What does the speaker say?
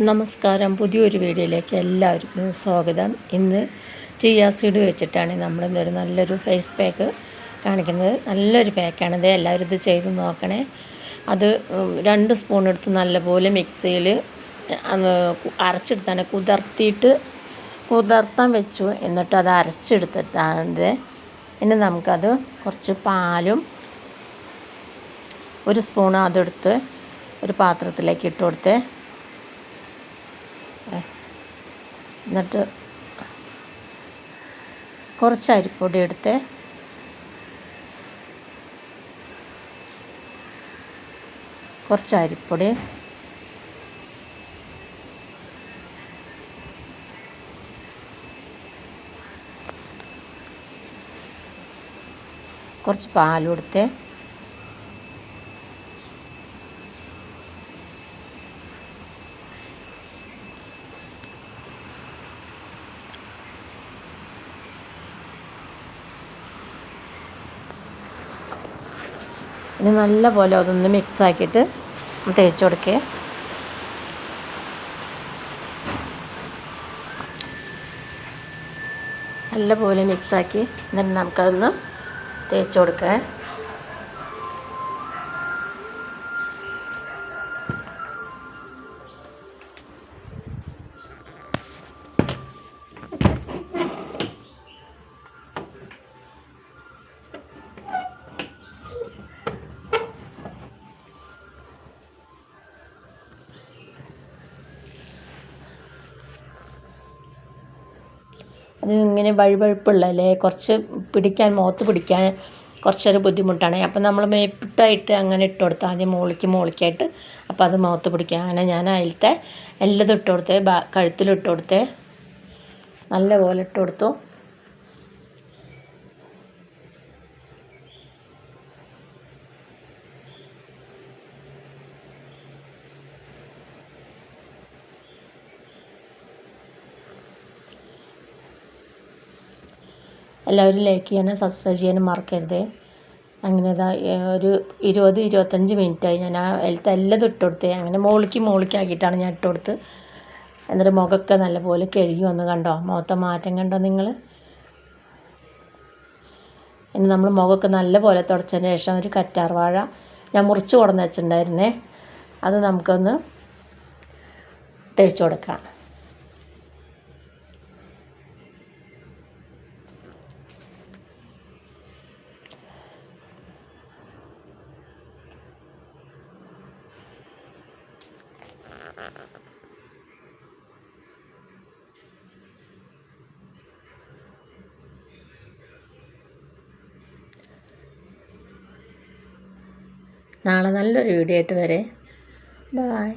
നമസ്കാരം. പുതിയൊരു വീഡിയോയിലേക്ക് എല്ലാവർക്കും സ്വാഗതം. ഇന്ന് ചിയ സീഡ് വെച്ചിട്ടാണ് നമ്മളിന്നൊരു നല്ലൊരു ഫേസ് പാക്ക് കാണിക്കുന്നത്. നല്ലൊരു പാക്കാണിത്. എല്ലാവരും ഇത് ചെയ്ത് നോക്കണേ. അത് 2 സ്പൂൺ എടുത്ത് നല്ലപോലെ മിക്സിയിൽ അരച്ചെടുത്താണ്. കുതിർത്താൻ വെച്ചു. എന്നിട്ട് അത് അരച്ചെടുത്തിട്ടാണിത്. ഇനി നമുക്കത് കുറച്ച് പാലും 1 സ്പൂൺ അതെടുത്ത് ഒരു പാത്രത്തിലേക്ക് ഇട്ട് കൊടുത്ത്, എന്നിട്ട് കുറച്ച് അരിപ്പൊടി എടുത്ത് കുറച്ച് അരിപ്പൊടി, കുറച്ച് പാലും എടുത്ത് ഇനി നല്ല പോലെ അതൊന്ന് മിക്സാക്കിയിട്ട് തേച്ച് കൊടുക്കുക. നല്ല പോലെ മിക്സാക്കി എന്നിട്ട് നമുക്കതൊന്ന് തേച്ച് കൊടുക്കുക. അത് ഇങ്ങനെ വഴുവഴുപ്പുള്ളല്ലേ, കുറച്ച് മുഖത്ത് പിടിക്കാൻ കുറച്ചൊരു ബുദ്ധിമുട്ടാണ്. അപ്പം നമ്മൾ മേപ്പിട്ടായിട്ട് അങ്ങനെ ഇട്ട് കൊടുത്താൽ ആദ്യം മുകളിലേക്കായിട്ട്, അപ്പോൾ അത് മുഖത്ത് പിടിക്കുക. അങ്ങനെ ഞാൻ അതിലത്തെ എല്ലതും ഇട്ട് കൊടുത്തേ, കഴുത്തിലിട്ട് കൊടുത്തേ, നല്ലപോലെ ഇട്ട് കൊടുത്തു. എല്ലാവരും ലൈക്ക് ചെയ്യാനും സബ്സ്ക്രൈബ് ചെയ്യാനും മറക്കരുത്. അങ്ങനെ ഒരു 20-25 മിനിറ്റായി ഞാൻ അതിലത്തെ എല്ലാം ഇട്ട് കൊടുത്തേ. അങ്ങനെ മുകളിലേക്കാക്കിയിട്ടാണ് ഞാൻ ഇട്ട് കൊടുത്ത്. എന്നിട്ട് മുഖമൊക്കെ നല്ലപോലെ കഴുകി വന്ന് കണ്ടോ, മുഖത്തെ മാറ്റം കണ്ടോ നിങ്ങൾ. ഇനി നമ്മൾ മുഖമൊക്കെ നല്ലപോലെ തുടച്ചതിന് ശേഷം ഒരു കറ്റാർവാഴ ഞാൻ മുറിച്ച് കൊണ്ടുവന്ന് വെച്ചിട്ടുണ്ടായിരുന്നേ, അത് നമുക്കൊന്ന് തേച്ച് കൊടുക്കാം. നാളെ നല്ലൊരു വീഡിയോ ആയിട്ട് വരെ. ബൈ.